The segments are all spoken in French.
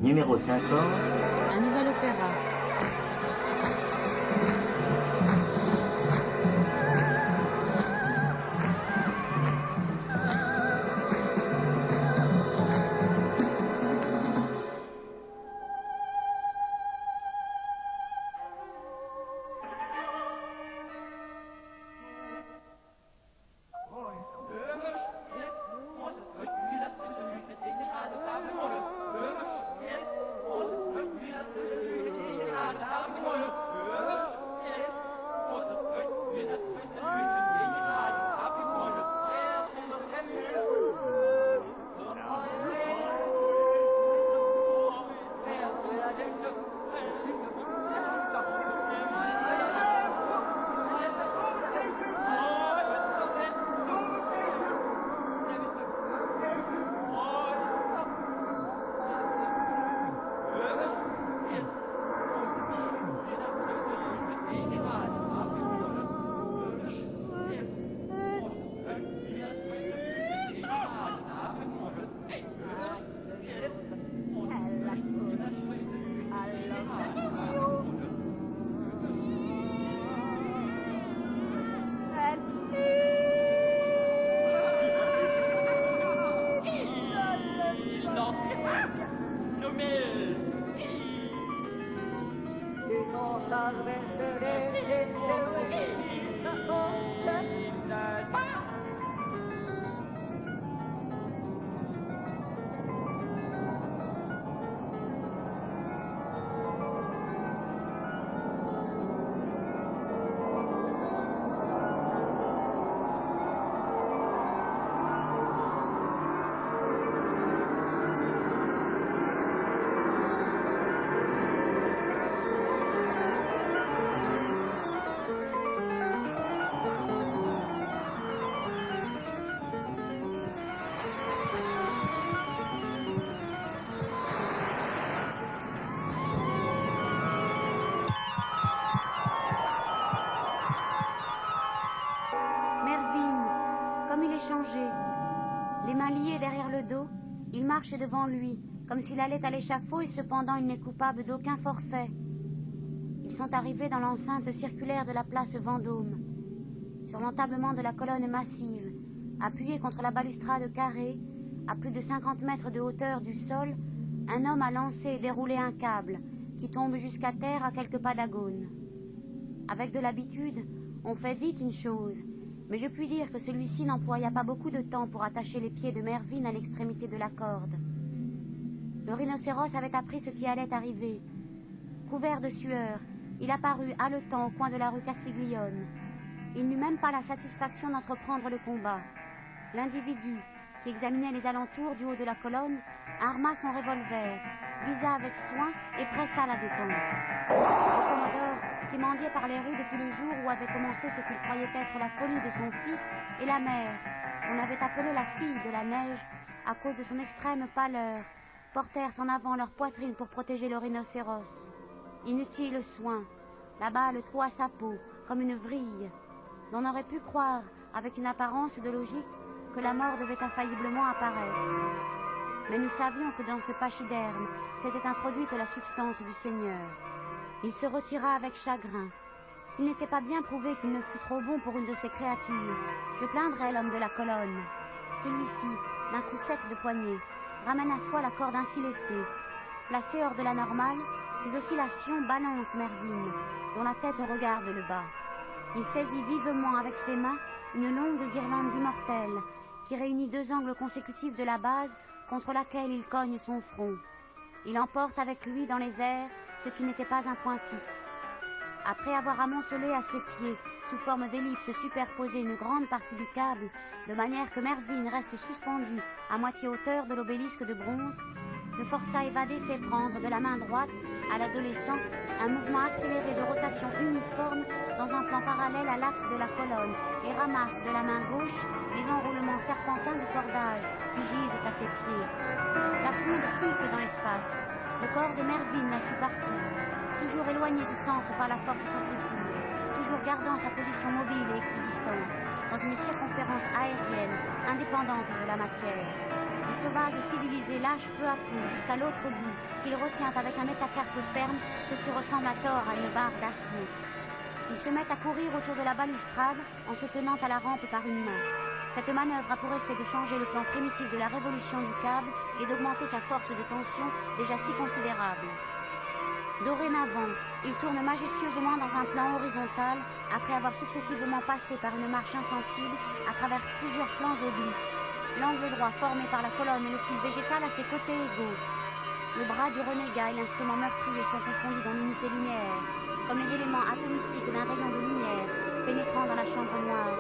Numéro 50. Un nouvel opéra. Changé. Les mains liées derrière le dos, il marche devant lui, comme s'il allait à l'échafaud et cependant il n'est coupable d'aucun forfait. Ils sont arrivés dans l'enceinte circulaire de la place Vendôme. Sur l'entablement de la colonne massive, appuyé contre la balustrade carrée, à plus de 50 mètres de hauteur du sol, un homme a lancé et déroulé un câble qui tombe jusqu'à terre à quelques pas d'Agone. Avec de l'habitude, on fait vite une chose, mais je puis dire que celui-ci n'employa pas beaucoup de temps pour attacher les pieds de Mervyn à l'extrémité de la corde. Le rhinocéros avait appris ce qui allait arriver. Couvert de sueur, il apparut haletant au coin de la rue Castiglione. Il n'eut même pas la satisfaction d'entreprendre le combat. L'individu, qui examinait les alentours du haut de la colonne, arma son revolver, visa avec soin et pressa la détente. Le commodore, qui mendiait par les rues depuis le jour où avait commencé ce qu'il croyait être la folie de son fils, et la mère, qu'on avait appelée la fille de la neige, à cause de son extrême pâleur, portèrent en avant leur poitrine pour protéger le rhinocéros. Inutile soin, la balle troua sa peau, comme une vrille. L'on aurait pu croire, avec une apparence de logique, que la mort devait infailliblement apparaître. Mais nous savions que dans ce pachyderme s'était introduite la substance du Seigneur. Il se retira avec chagrin. S'il n'était pas bien prouvé qu'il ne fût trop bon pour une de ces créatures, je plaindrais l'homme de la colonne. Celui-ci, d'un coup sec de poignet, ramène à soi la corde ainsi lestée. Placée hors de la normale, ses oscillations balancent Mervyn, dont la tête regarde le bas. Il saisit vivement avec ses mains une longue guirlande d'immortelles qui réunit deux angles consécutifs de la base contre laquelle il cogne son front. Il emporte avec lui dans les airs ce qui n'était pas un point fixe. Après avoir amoncelé à ses pieds, sous forme d'ellipse superposée, une grande partie du câble, de manière que Mervyn reste suspendu à moitié hauteur de l'obélisque de bronze, le forçat évadé fait prendre de la main droite à l'adolescent un mouvement accéléré de rotation uniforme dans un plan parallèle à l'axe de la colonne et ramasse de la main gauche les enroulements serpentins du cordage qui gisent à ses pieds. La fronde siffle dans l'espace. Le corps de Mervyn la suit partout, toujours éloigné du centre par la force centrifuge, toujours gardant sa position mobile et équidistante, dans une circonférence aérienne indépendante de la matière. Le sauvage civilisé lâche peu à peu jusqu'à l'autre bout, qu'il retient avec un métacarpe ferme, ce qui ressemble à tort à une barre d'acier. Ils se mettent à courir autour de la balustrade en se tenant à la rampe par une main. Cette manœuvre a pour effet de changer le plan primitif de la révolution du câble et d'augmenter sa force de tension déjà si considérable. Dorénavant, il tourne majestueusement dans un plan horizontal après avoir successivement passé par une marche insensible à travers plusieurs plans obliques. L'angle droit formé par la colonne et le fil végétal à ses côtés égaux. Le bras du renégat et l'instrument meurtrier sont confondus dans l'unité linéaire, comme les éléments atomistiques d'un rayon de lumière pénétrant dans la chambre noire.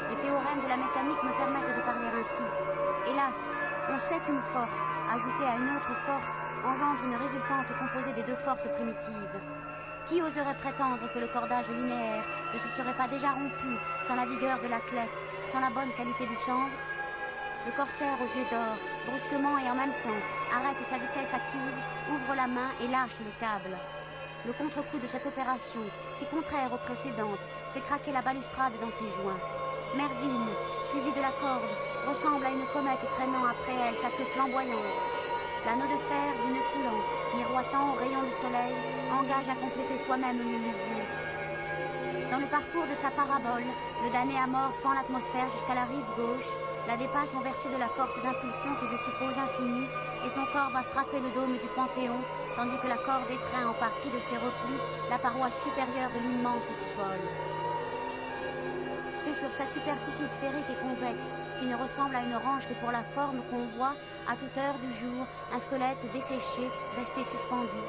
Les théorèmes de la mécanique me permettent de parler ainsi. Hélas, on sait qu'une force, ajoutée à une autre force, engendre une résultante composée des deux forces primitives. Qui oserait prétendre que le cordage linéaire ne se serait pas déjà rompu sans la vigueur de l'athlète, sans la bonne qualité du chanvre? Le corsaire aux yeux d'or, brusquement et en même temps, arrête sa vitesse acquise, ouvre la main et lâche le câble. Le contre-coup de cette opération, si contraire aux précédentes, fait craquer la balustrade dans ses joints. Mervyn, suivie de la corde, ressemble à une comète traînant après elle sa queue flamboyante. L'anneau de fer du nœud coulant, miroitant aux rayons du soleil, engage à compléter soi-même l'illusion. Dans le parcours de sa parabole, le damné à mort fend l'atmosphère jusqu'à la rive gauche, la dépasse en vertu de la force d'impulsion que je suppose infinie, et son corps va frapper le dôme du Panthéon, tandis que la corde étreint en partie de ses replis la paroi supérieure de l'immense coupole. C'est sur sa superficie sphérique et convexe, qui ne ressemble à une orange que pour la forme qu'on voit, à toute heure du jour, un squelette desséché, resté suspendu.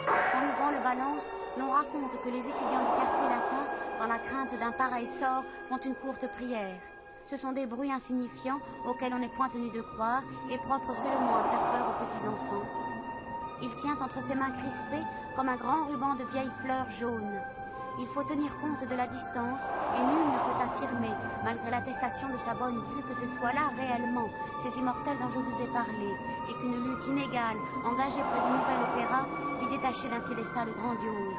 Quand le vent le balance, l'on raconte que les étudiants du quartier latin, dans la crainte d'un pareil sort, font une courte prière. Ce sont des bruits insignifiants auxquels on n'est point tenu de croire et propres seulement à faire peur aux petits-enfants. Il tient entre ses mains crispées comme un grand ruban de vieilles fleurs jaunes. Il faut tenir compte de la distance et nul ne peut affirmer, malgré l'attestation de sa bonne vue, que ce soit là réellement ces immortels dont je vous ai parlé et qu'une lutte inégale, engagée près du nouvel opéra, vit détachée d'un piédestal grandiose.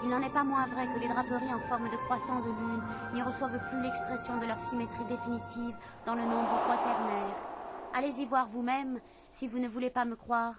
Il n'en est pas moins vrai que les draperies en forme de croissant de lune n'y reçoivent plus l'expression de leur symétrie définitive dans le nombre quaternaire. Allez-y voir vous-même, si vous ne voulez pas me croire.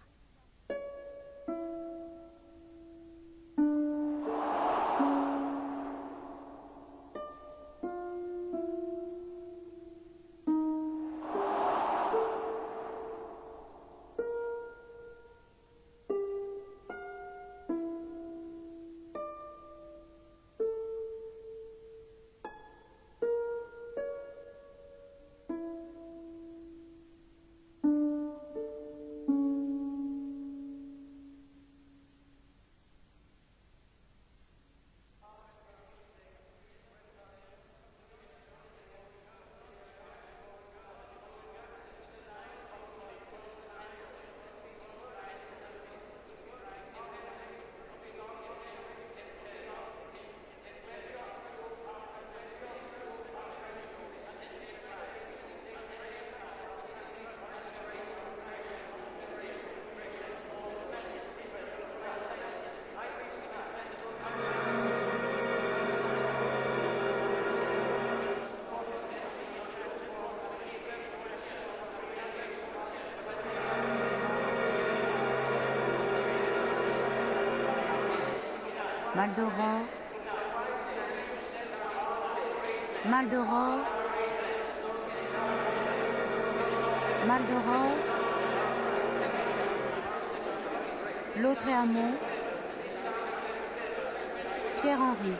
Maldoror, Maldoror, Maldoror, Lautréamont, Pierre-Henri.